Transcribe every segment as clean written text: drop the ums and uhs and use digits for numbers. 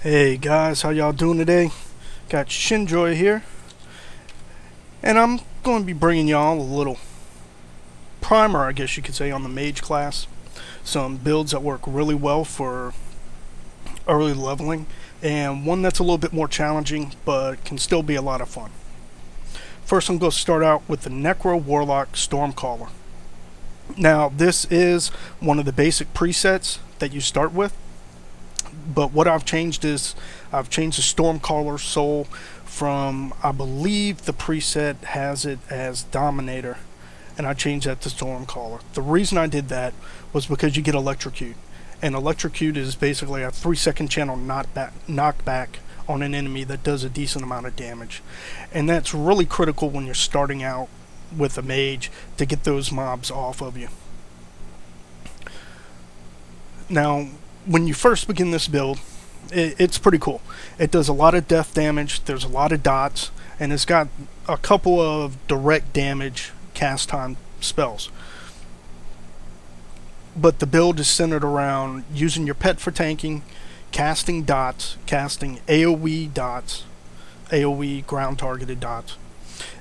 Hey guys, how y'all doing today? Got Shinjoi here, and I'm going to be bringing y'all a little primer, I guess you could say, on the Mage class. Some builds that work really well for early leveling, and one that's a little bit more challenging, but can still be a lot of fun. First, I'm going to start out with the Necro Warlock Stormcaller. Now, this is one of the basic presets that you start with. But what I've changed is I've changed the Stormcaller soul from, I believe the preset has it as Dominator, and I changed that to Stormcaller. The reason I did that was because you get Electrocute, and Electrocute is basically a 3-second channel knockback on an enemy that does a decent amount of damage, and that's really critical when you're starting out with a mage to get those mobs off of you. Now, when you first begin this build, it's pretty cool. It does a lot of death damage, there's a lot of dots, and it's got a couple of direct damage cast time spells. But the build is centered around using your pet for tanking, casting dots, casting AoE dots, AoE ground targeted dots,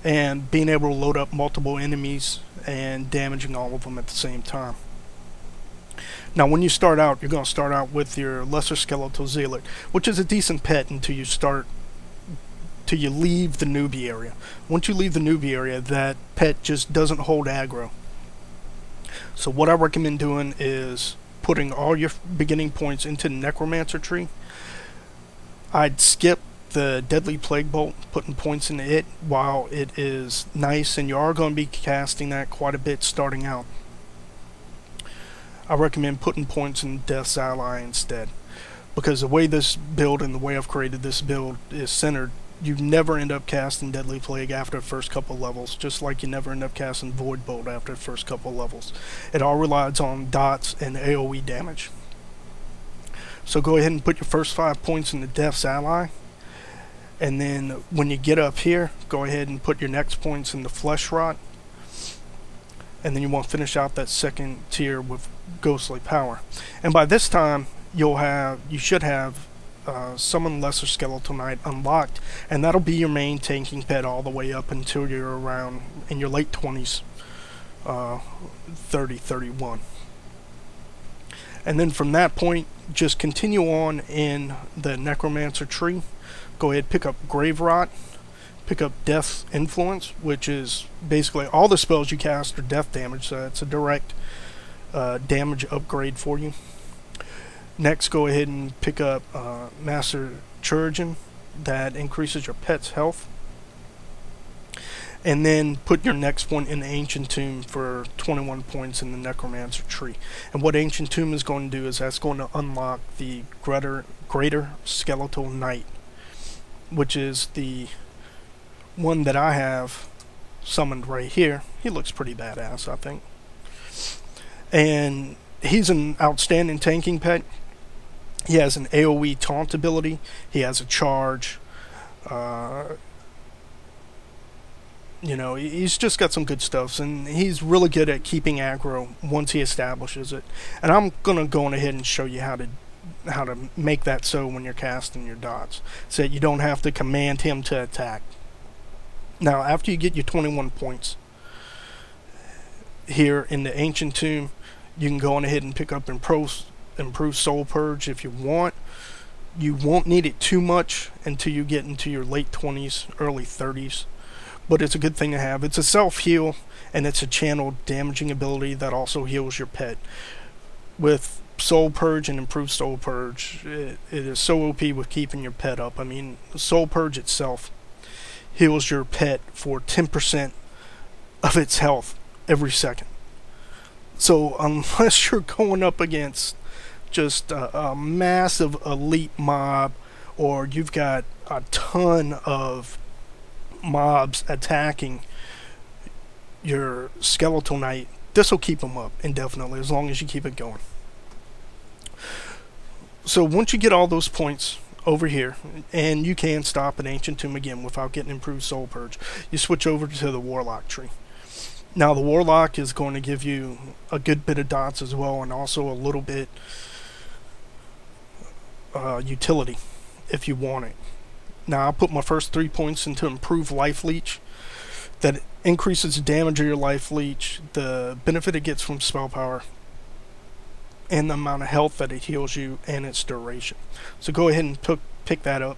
and being able to load up multiple enemies and damaging all of them at the same time. Now, when you start out, you're going to start out with your Lesser Skeletal Zealot, which is a decent pet until you leave the newbie area. Once you leave the newbie area, that pet just doesn't hold aggro. So what I recommend doing is putting all your beginning points into the Necromancer tree. I'd skip the Deadly Plague Bolt, putting points into it while it is nice, and you are going to be casting that quite a bit starting out. I recommend putting points in Death's Ally instead, because the way this build and the way I've created this build is centered, you never end up casting Deadly Plague after the first couple levels, just like you never end up casting Void Bolt after the first couple levels. It all relies on dots and AoE damage. So go ahead and put your first 5 points in the Death's Ally, and then when you get up here, go ahead and put your next points in the Flesh Rot, and then you want to finish out that second tier with Ghostly Power. And by this time, you should have Summon Lesser Skeletal Knight unlocked, and that'll be your main tanking pet all the way up until you're around in your late 20s, 30, 31. And then from that point, just continue on in the Necromancer tree. Go ahead, pick up Grave Rot, pick up Death's Influence, which is basically all the spells you cast are death damage, so it's a direct damage upgrade for you. Next, go ahead and pick up Master Chirurgeon, that increases your pet's health. And then put your next one in the Ancient Tomb for 21 points in the Necromancer tree. And what Ancient Tomb is going to do is that's going to unlock the Greater Skeletal Knight, which is the one that I have summoned right here. He looks pretty badass, I think. And he's an outstanding tanking pet. He has an AoE taunt ability. He has a charge. You know, he's just got some good stuff, and he's really good at keeping aggro once he establishes it. And I'm gonna go on ahead and show you how to make that so when you're casting your dots, so that you don't have to command him to attack. Now, after you get your 21 points here in the Ancient Tomb, you can go on ahead and pick up Improved Soul Purge if you want. You won't need it too much until you get into your late 20s, early 30s, but it's a good thing to have. It's a self-heal, and it's a channeled damaging ability that also heals your pet. With Soul Purge and Improved Soul Purge, it is so OP with keeping your pet up. I mean, Soul Purge itself heals your pet for 10% of its health every second. So unless you're going up against just a massive elite mob, or you've got a ton of mobs attacking your Skeletal Knight, this will keep them up indefinitely as long as you keep it going. So once you get all those points over here, and you can stop an Ancient Tomb again without getting Improved Soul Purge, you switch over to the Warlock tree. Now, the Warlock is going to give you a good bit of dots as well, and also a little bit utility. if you want it. Now I put my first 3 points into Improve Life Leech. That increases the damage of your Life Leech, the benefit it gets from spell power, and the amount of health that it heals you, and its duration. So go ahead and pick that up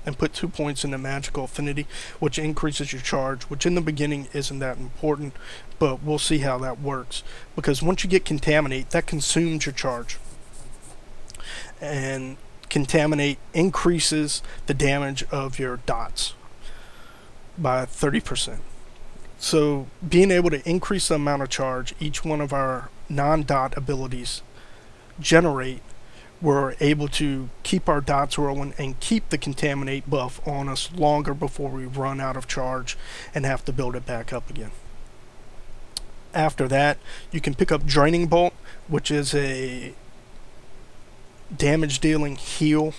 and put 2 points into Magical Affinity, which increases your charge, which in the beginning isn't that important, but we'll see how that works. Because once you get Contaminate, that consumes your charge. And Contaminate increases the damage of your dots by 30%. So being able to increase the amount of charge each one of our non-dot abilities generate, we're able to keep our dots rolling and keep the Contaminate buff on us longer before we run out of charge and have to build it back up again. After that, you can pick up Draining Bolt, which is a damage dealing heal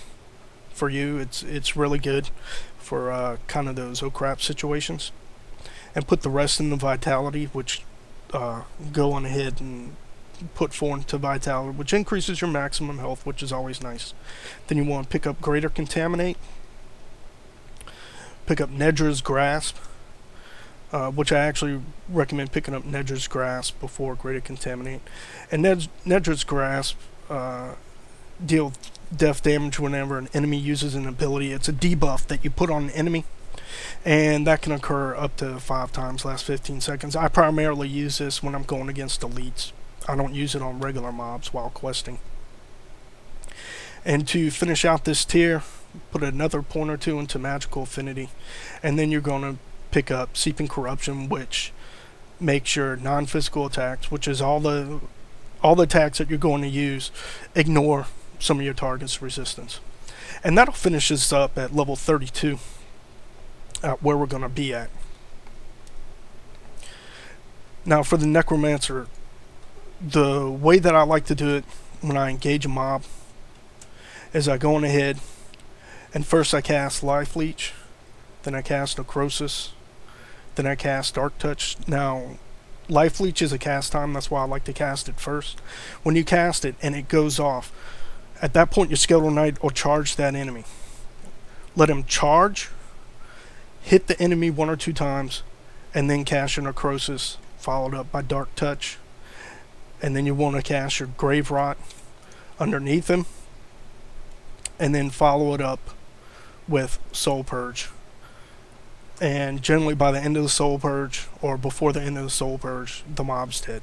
for you. It's really good for kind of those oh crap situations. And put the rest in the Vitality, which go on ahead and put 4 into Vitality, which increases your maximum health, which is always nice. Then you want to pick up Greater Contaminate, pick up Nedra's Grasp, which I actually recommend picking up Nedra's Grasp before Greater Contaminate. And Nedra's Grasp deal death damage whenever an enemy uses an ability. It's a debuff that you put on an enemy, and that can occur up to 5 times last 15 seconds. I primarily use this when I'm going against elites. I don't use it on regular mobs while questing. And to finish out this tier, put another point or 2 into Magical Affinity, and then you're going to pick up Seeping Corruption, which makes your non-physical attacks, which is all the attacks that you're going to use, ignore some of your target's resistance. And that'll finish us up at level 32. Where we're going to be at. Now for the Necromancer, the way that I like to do it when I engage a mob is I go on ahead and first I cast Life Leech, then I cast Necrosis, then I cast Dark Touch. Now Life Leech is a cast time, that's why I like to cast it first. When you cast it and it goes off, at that point your Skeletal Knight will charge that enemy. Let him charge, hit the enemy 1 or 2 times, and then cast your Necrosis, followed up by Dark Touch. And then you want to cast your Grave Rot underneath him, and then follow it up with Soul Purge. And generally by the end of the Soul Purge, or before the end of the Soul Purge, the mob's dead.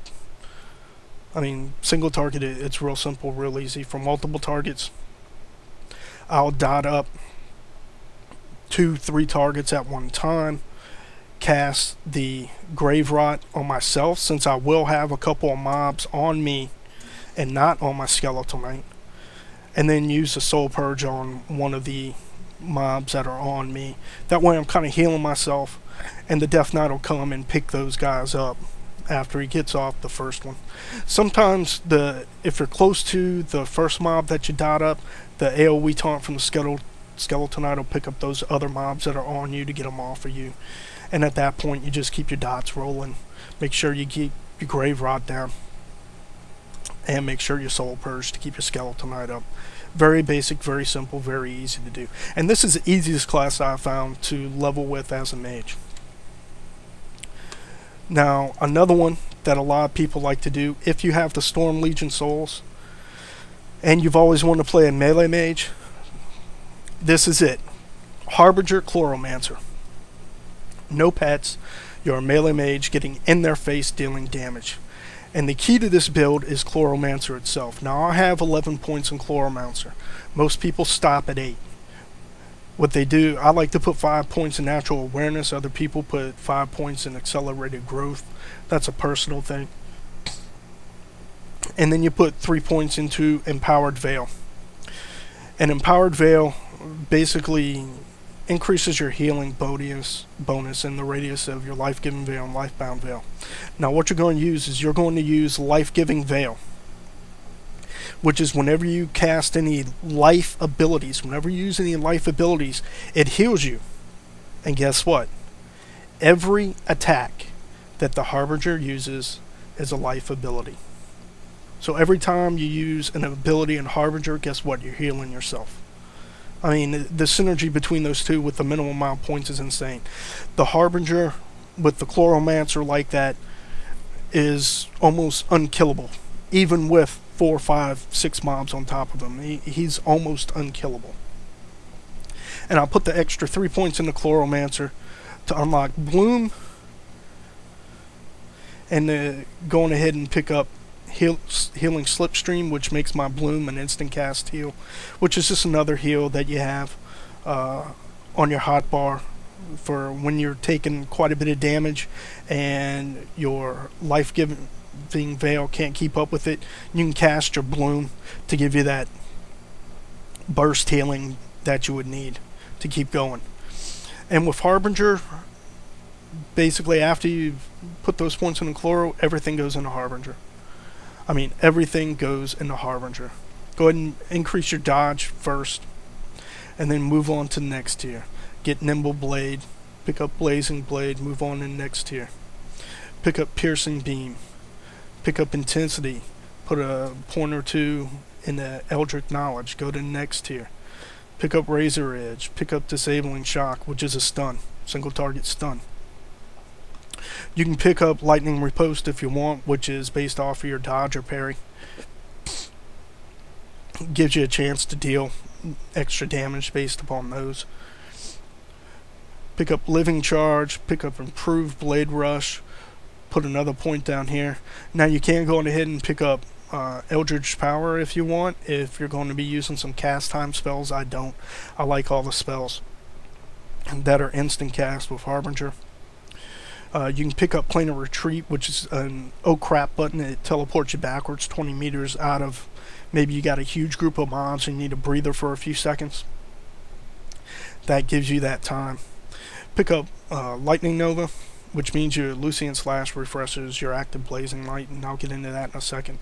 I mean, single target, it's real simple, real easy. For multiple targets, I'll dot up 2-3 targets at one time, cast the Grave Rot on myself, since I will have a couple of mobs on me and not on my Skeletal Knight, and then use the Soul Purge on one of the mobs that are on me. That way I'm kind of healing myself, and the Death Knight will come and pick those guys up after he gets off the first one. Sometimes if you're close to the first mob that you dot up, the AoE taunt from the Skeletal Knight will pick up those other mobs that are on you to get them off of you. And at that point you just keep your dots rolling. Make sure you keep your Grave Rot down, and make sure you Soul Purge to keep your Skeletal Knight up. Very basic, very simple, very easy to do. And this is the easiest class I've found to level with as a mage. Now, another one that a lot of people like to do, if you have the Storm Legion Souls, and you've always wanted to play a melee mage, this is it. Harbinger, Chloromancer. No pets, you're a melee mage getting in their face, dealing damage. And the key to this build is Chloromancer itself. Now I have 11 points in Chloromancer. Most people stop at 8. What they do, I like to put 5 points in Natural Awareness. Other people put 5 points in Accelerated Growth. That's a personal thing. And then you put 3 points into Empowered Veil. And Empowered Veil basically increases your healing bonus in the radius of your Life-Giving Veil and Lifebound Veil. Now what you're going to use is you're going to use Life-Giving Veil, which is whenever you cast any life abilities, whenever you use any life abilities, it heals you. And guess what? Every attack that the Harbinger uses is a life ability. So every time you use an ability in Harbinger, guess what? You're healing yourself. I mean, the synergy between those two with the minimum amount of points is insane. The Harbinger with the Chloromancer like that is almost unkillable, even with 4, 5, 6 mobs on top of him. He's almost unkillable. And I'll put the extra 3 points in the Chloromancer to unlock Bloom, and going ahead and pick up Healing Slipstream, which makes my Bloom an instant cast heal, which is just another heal that you have on your hotbar for when you're taking quite a bit of damage and your life-giving veil can't keep up with it. You can cast your Bloom to give you that burst healing that you would need to keep going. And with Harbinger, basically after you've put those points in the Chloro, everything goes into Harbinger. I mean, everything goes into Harbinger. Go ahead and increase your dodge first, and then move on to the next tier. Get Nimble Blade, pick up Blazing Blade, move on to the next tier. Pick up Piercing Beam, pick up Intensity, put a point or two in the Eldritch Knowledge, go to the next tier. Pick up Razor Edge, pick up Disabling Shock, which is a stun, single target stun. You can pick up Lightning Riposte if you want, which is based off of your dodge or parry. Gives you a chance to deal extra damage based upon those. Pick up Living Charge, pick up Improved Blade Rush, put another point down here. Now you can go ahead and pick up Eldritch Power if you want, if you're going to be using some cast time spells. I don't. I like all the spells that are instant cast with Harbinger. You can pick up Planar Retreat, which is an oh crap button. It teleports you backwards 20 meters out of, maybe you got a huge group of mobs and you need a breather for a few seconds. That gives you that time. Pick up Lightning Nova, which means your Lucian Slash refreshes your active Blazing Light, and I'll get into that in a second.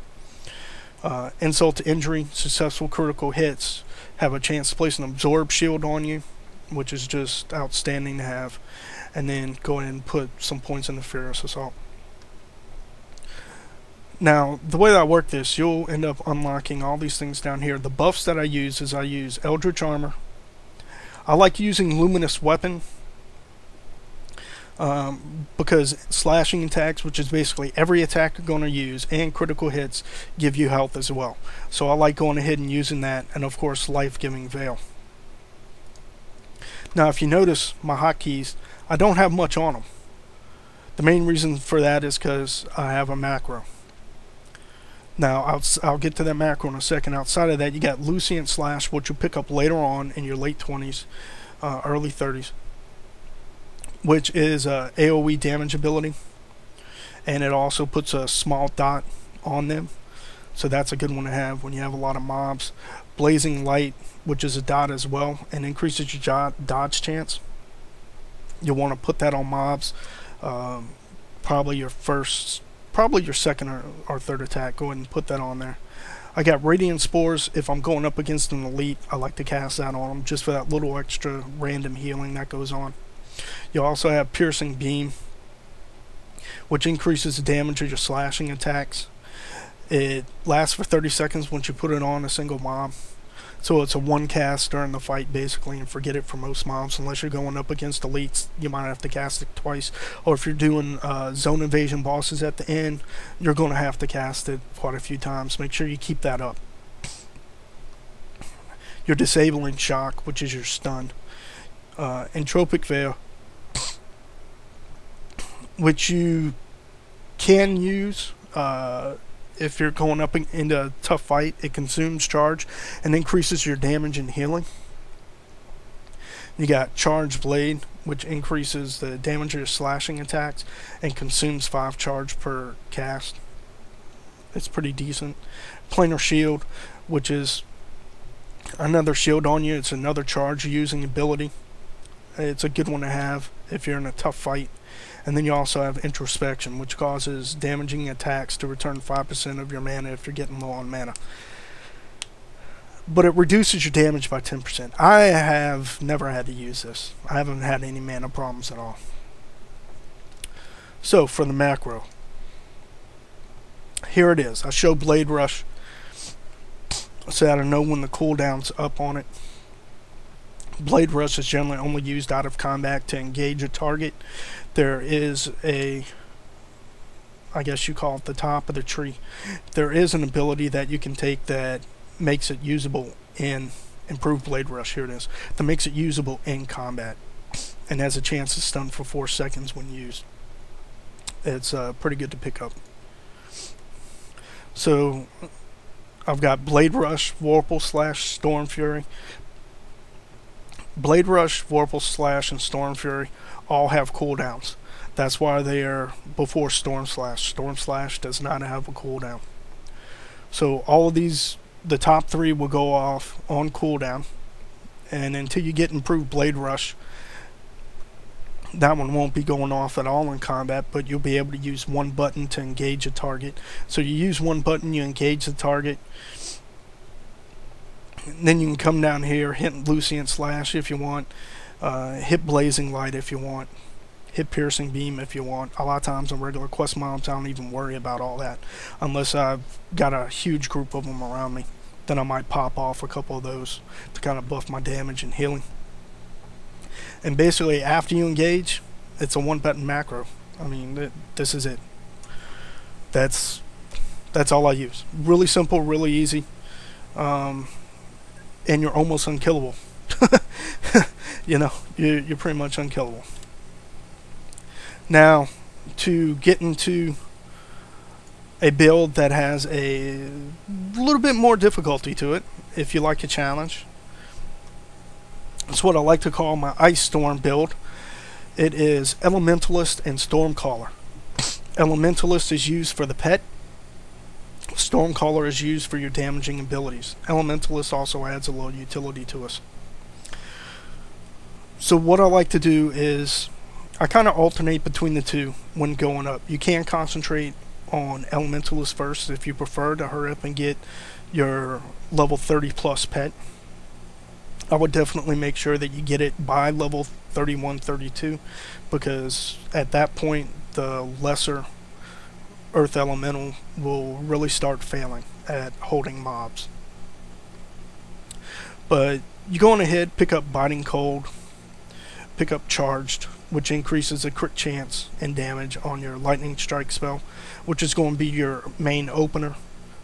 Insult to Injury, successful critical hits have a chance to place an Absorb Shield on you, which is just outstanding to have. And then go ahead and put some points in the Furious Assault. Now, the way that I work this, you'll end up unlocking all these things down here. The buffs that I use is I use Eldritch Armor. I like using Luminous Weapon because slashing attacks, which is basically every attack you're going to use, and critical hits give you health as well. So I like going ahead and using that, and of course Life-Giving Veil. Now, if you notice my hotkeys, I don't have much on them. The main reason for that is because I have a macro. Now, I'll get to that macro in a second. Outside of that, you got Lucian Slash, which you'll pick up later on in your late 20s, early 30s, which is AoE damage ability. And it also puts a small dot on them. So that's a good one to have when you have a lot of mobs. Blazing Light, which is a dot as well, and increases your dodge chance. You'll want to put that on mobs. Probably your second or third attack. Go ahead and put that on there. I got Radiant Spores. If I'm going up against an elite, I like to cast that on them just for that little extra random healing that goes on. You also have Piercing Beam, which increases the damage of your slashing attacks. It lasts for 30 seconds once you put it on a single mob. So it's a one cast during the fight basically, and forget it for most mobs. Unless you're going up against elites, you might have to cast it twice. Or if you're doing zone invasion bosses at the end, you're going to have to cast it quite a few times. Make sure you keep that up. Your Disabling Shock, which is your stun. Entropic Veil, which you can use if you're going up into a tough fight. It consumes charge and increases your damage and healing. You got Charge Blade, which increases the damage of your slashing attacks and consumes 5 charge per cast. It's pretty decent. Planar Shield, which is another shield on you. It's another charge using ability. It's a good one to have if you're in a tough fight. And then you also have Introspection, which causes damaging attacks to return 5% of your mana if you're getting low on mana. But it reduces your damage by 10%. I have never had to use this. I haven't had any mana problems at all. So, for the macro, here it is. I show Blade Rush so that I know when the cooldown's up on it. Blade Rush is generally only used out of combat to engage a target. There is a, I guess you call it the top of the tree. There is an ability that you can take that makes it usable in Improved Blade Rush. Here it is. That makes it usable in combat and has a chance to stun for 4 seconds when used. It's pretty good to pick up. So I've got Blade Rush, Vorpal Slash, Storm Fury. Blade Rush, Vorpal Slash, and Storm Fury all have cooldowns. That's why they are before Storm Slash. Storm Slash does not have a cooldown. So all of these, the top 3 will go off on cooldown, and until you get Improved Blade Rush, that one won't be going off at all in combat, but you'll be able to use one button to engage a target. So you use one button, you engage the target, and then you can come down here, hit Lucient Slash if you want, hit Blazing Light if you want, hit Piercing Beam if you want. A lot of times on regular quest mobs I don't even worry about all that, unless I've got a huge group of them around me. Then I might pop off a couple of those to kind of buff my damage and healing. And basically, after you engage, it's a one-button macro. I mean, this is it. That's all I use. Really simple, really easy, and you're almost unkillable. You know, you're pretty much unkillable. Now, to get into a build that has a little bit more difficulty to it, if you like a challenge, it's what I like to call my Ice Storm build. It is Elementalist and Stormcaller. Elementalist is used for the pet. Stormcaller is used for your damaging abilities. Elementalist also adds a little utility to us. So what I like to do is I kind of alternate between the two when going up. You can concentrate on Elementalist first if you prefer to hurry up and get your level 30 plus pet. I would definitely make sure that you get it by level 31, 32, because at that point the lesser Earth Elemental will really start failing at holding mobs. But you go on ahead, pick up Biting Cold, pick up Charged, which increases the crit chance and damage on your Lightning Strike spell, which is going to be your main opener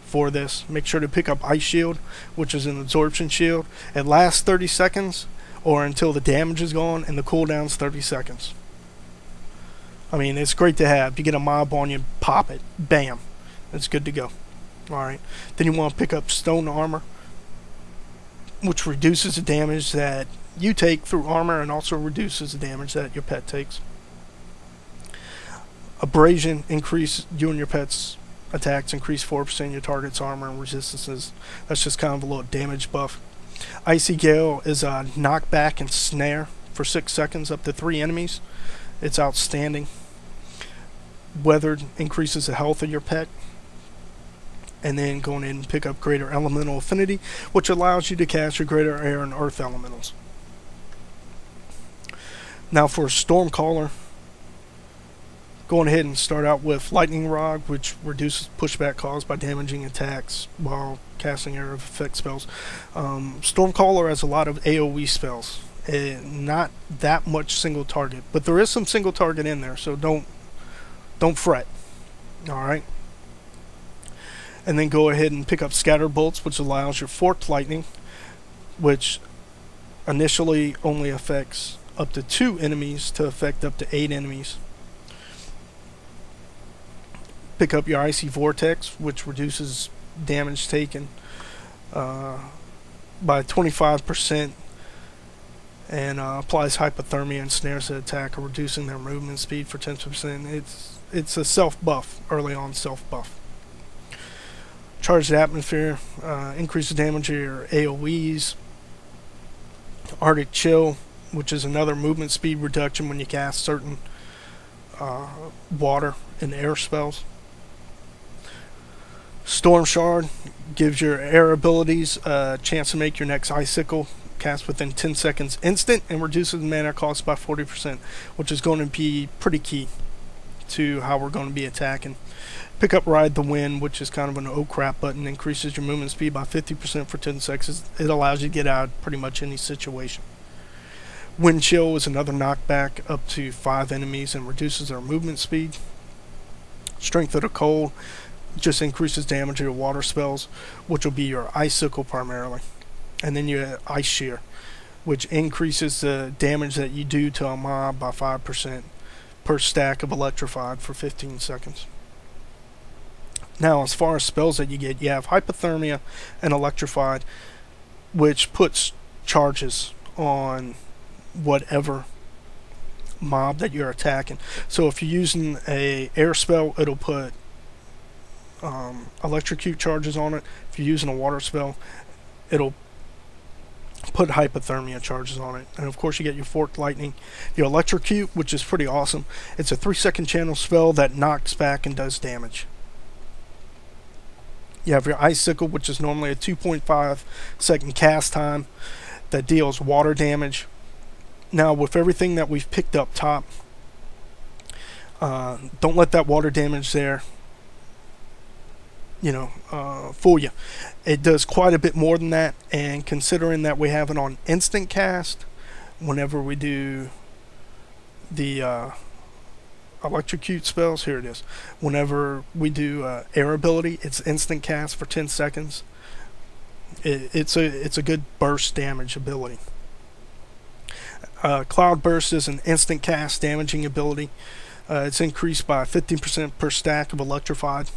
for this. Make sure to pick up Ice Shield, which is an absorption shield. It lasts 30 seconds or until the damage is gone, and the cooldown's 30 seconds. I mean, it's great to have. You get a mob on you, pop it, bam, it's good to go. Alright, then you want to pick up Stone Armor, which reduces the damage that you take through armor and also reduces the damage that your pet takes. Abrasion, increase you and your pet's attacks, increase 4% your target's armor and resistances. That's just kind of a little damage buff. Icy Gale is a knockback and snare for 6 seconds up to 3 enemies. It's outstanding. Weathered increases the health of your pet. And then going in and pick up Greater Elemental Affinity, which allows you to cast your Greater Air and Earth Elementals. Now for Stormcaller, going ahead and start out with Lightning Rod, which reduces pushback caused by damaging attacks while casting area of effect spells. Stormcaller has a lot of AoE spells. Not that much single target, but there is some single target in there, so don't fret. Alright. And then go ahead and pick up Scatter Bolts, which allows your Forked Lightning, which initially only affects up to 2 enemies to affect up to 8 enemies. Pick up your Icy Vortex, which reduces damage taken by 25% and applies hypothermia and snares the attacker, reducing their movement speed for 10%. It's a self buff, early on self buff. Charged Atmosphere increases damage of your AoEs. Arctic Chill, which is another movement speed reduction when you cast certain water and air spells. Storm Shard gives your air abilities a chance to make your next Icicle cast within 10 seconds instant and reduces the mana cost by 40%, which is going to be pretty key to how we're going to be attacking. Pick up Ride the Wind, which is kind of an oh crap button, increases your movement speed by 50% for 10 seconds. It allows you to get out of pretty much any situation. Wind Chill is another knockback up to 5 enemies and reduces their movement speed. Strength of the Cold just increases damage to your water spells, which will be your Icicle primarily. And then you have Ice Shear, which increases the damage that you do to a mob by 5% per stack of Electrified for 15 seconds. Now, as far as spells that you have Hypothermia and Electrified, which puts charges on whatever mob that you're attacking. So if you're using a air spell, it'll put electrocute charges on it. If you're using a water spell, it'll put hypothermia charges on it. And of course you get your forked lightning, your electrocute, which is pretty awesome. It's a 3-second channel spell that knocks back and does damage. You have your Icicle, which is normally a 2.5-second cast time that deals water damage. Now, with everything that we've picked up top, don't let that water damage there, fool you. It does quite a bit more than that, and considering that we have it on instant cast, whenever we do the electrocute spells, here it is. Whenever we do air ability, it's instant cast for 10 seconds. It's a good burst damage ability. Cloud Burst is an instant cast damaging ability. It's increased by 15% per stack of Electrified.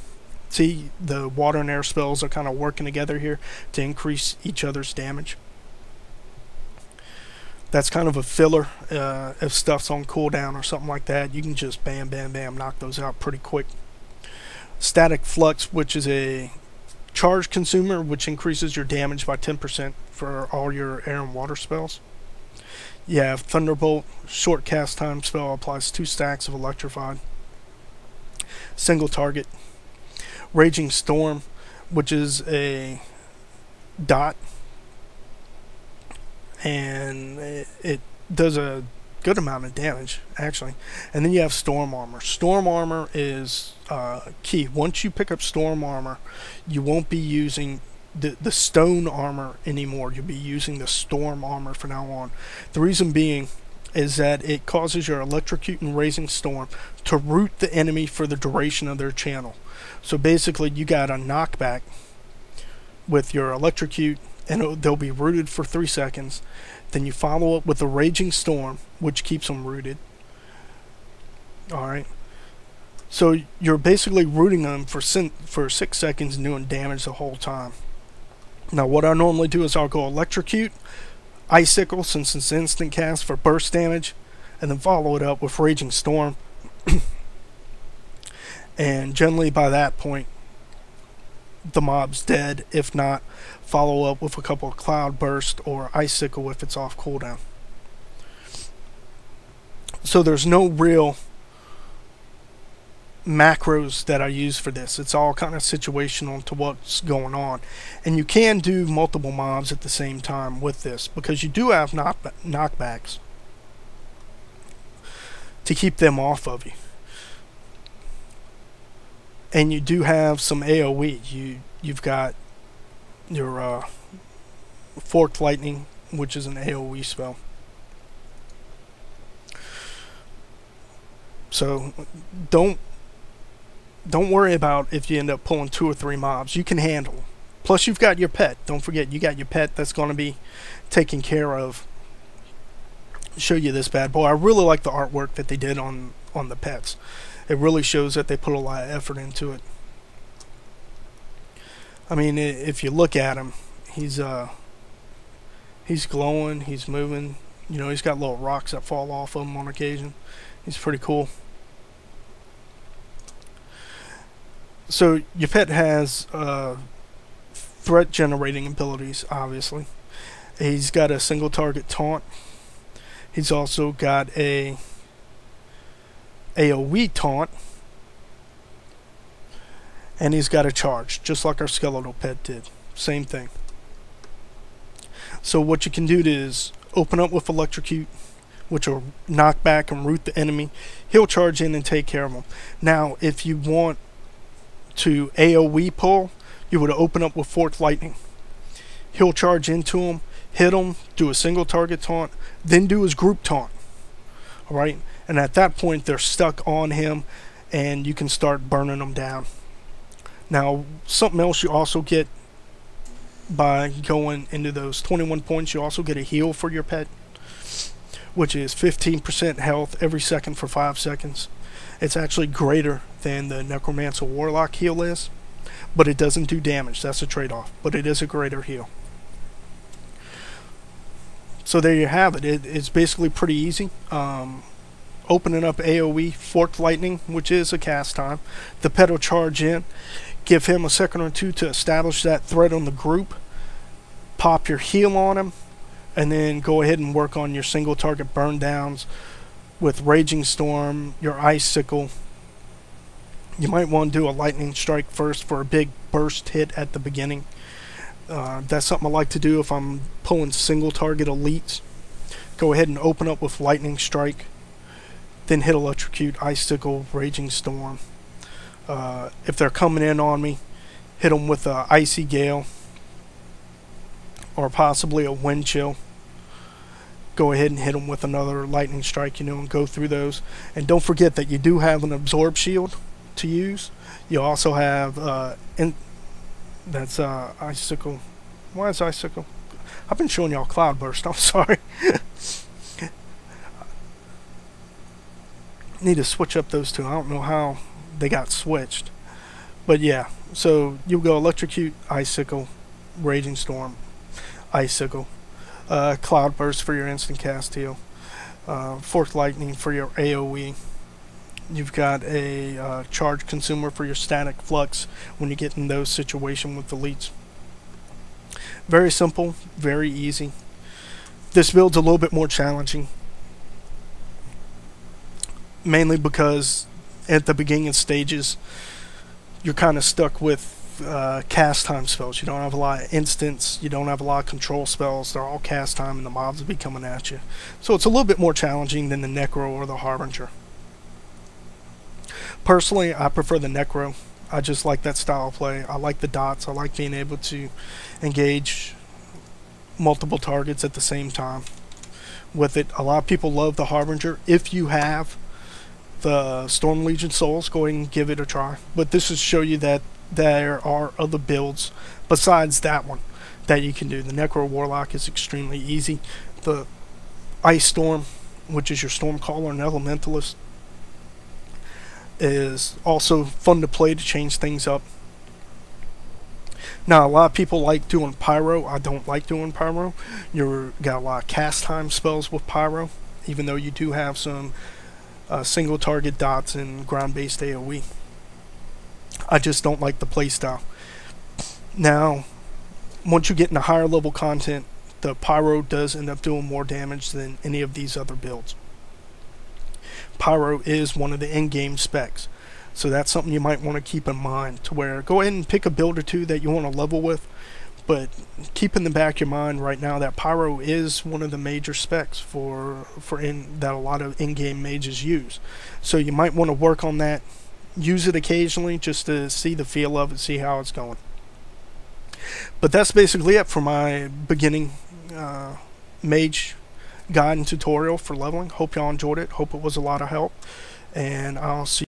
See, the water and air spells are kind of working together here to increase each other's damage. That's kind of a filler. If stuff's on cooldown or something like that, you can just bam, bam, bam, knock those out pretty quick. Static Flux, which is a charge consumer, which increases your damage by 10% for all your air and water spells. You have Thunderbolt, short cast time spell, applies 2 stacks of Electrified. Single target. Raging Storm, which is a dot, and it does a good amount of damage, actually. And then you have Storm Armor. Storm Armor is key. Once you pick up Storm Armor, you won't be using the stone armor anymore. You'll be using the Storm Armor from now on. The reason being is that it causes your Electrocute and Raging Storm to root the enemy for the duration of their channel. So basically you got a knockback with your Electrocute, and they'll be rooted for 3 seconds. Then you follow up with a Raging Storm, which keeps them rooted. Alright. So you're basically rooting them for 6 seconds and doing damage the whole time. Now what I normally do is I'll go Electrocute, Icicle, since it's instant cast for burst damage, and then follow it up with Raging Storm. And generally by that point the mob's dead. If not, follow up with a couple of Cloud Burst or Icicle if it's off cooldown. So there's no real macros that I use for this. It's all kind of situational to what's going on. And you can do multiple mobs at the same time with this, because you do have knockbacks to keep them off of you. And you do have some AoE. You've got your Forked Lightning, which is an AoE spell. So don't worry about if you end up pulling 2 or 3 mobs. You can handle them. Plus you've got your pet. Don't forget, you got your pet that's going to be taken care of. Show you this bad boy. I really like the artwork that they did on the pets. It really shows that they put a lot of effort into it. I mean, if you look at him, he's glowing, he's moving. You know, he's got little rocks that fall off of him on occasion. He's pretty cool. So your pet has threat generating abilities, obviously. He's got a single target taunt. He's also got a AoE taunt, and he's got a charge, just like our skeletal pet did. Same thing. So what you can do is open up with Electrocute, which will knock back and root the enemy. He'll charge in and take care of him. Now if you want to AoE pull, you would open up with Forked Lightning. He'll charge into him, hit him, do a single target taunt, Then do his group taunt. Alright? And at that point, they're stuck on him, and you can start burning them down. Now, something else you also get by going into those 21 points, you also get a heal for your pet, which is 15% health every second for 5 seconds. It's actually greater than the Necromancer Warlock heal is, but it doesn't do damage. That's a trade-off, but it is a greater heal. So there you have it. It's basically pretty easy. Opening up AoE, Forked Lightning, which is a cast time. The pet will charge in. Give him a second or two to establish that threat on the group. Pop your heal on him, and then go ahead and work on your single target burn downs with Raging Storm, your Icicle. You might want to do a Lightning Strike first for a big burst hit at the beginning. That's something I like to do if I'm pulling single target elites. Go ahead and open up with Lightning Strike, then hit Electrocute, Icicle, Raging Storm. If they're coming in on me, hit them with a Icy Gale or possibly a Wind Chill. Go ahead and hit them with another Lightning Strike, and go through those. And don't forget that you do have an Absorb Shield to use. You also have that's Icicle. Why is Icicle? I've been showing y'all Cloudburst. I'm sorry. Need to switch up those two. I don't know how they got switched, but yeah. So you'll go Electrocute, Icicle, Raging Storm, Icicle, Cloudburst for your instant cast heal, Forked Lightning for your AoE. You've got a Charge Consumer for your Static Flux when you get in those situations with elites. Very simple, very easy. This build's a little bit more challenging, mainly because at the beginning stages you're kind of stuck with cast time spells. You don't have a lot of instants, you don't have a lot of control spells. They're all cast time and the mobs will be coming at you. So it's a little bit more challenging than the Necro or the Harbinger. Personally, I prefer the Necro. I just like that style of play. I like the dots. I like being able to engage multiple targets at the same time with it. A lot of people love the Harbinger. If you have the Storm Legion Souls, go ahead and give it a try. But this is to show you that there are other builds besides that one that you can do. The Necro Warlock is extremely easy. The Ice Storm, which is your Stormcaller and Elementalist, is also fun to play to change things up. Now, a lot of people like doing Pyro. I don't like doing Pyro. You've got a lot of cast time spells with Pyro, even though you do have some single target dots and ground based AoE. I just don't like the playstyle. Now, once you get into higher level content, the Pyro does end up doing more damage than any of these other builds. Pyro is one of the in-game specs, so that's something you might want to keep in mind, to where go ahead and pick a build or two that you want to level with, but keep in the back of your mind right now that Pyro is one of the major specs that a lot of in-game mages use. So you might want to work on that, use it occasionally just to see the feel of it, see how it's going. But that's basically it for my beginning mage guide and tutorial for leveling. Hope y'all enjoyed it. Hope it was a lot of help, and I'll see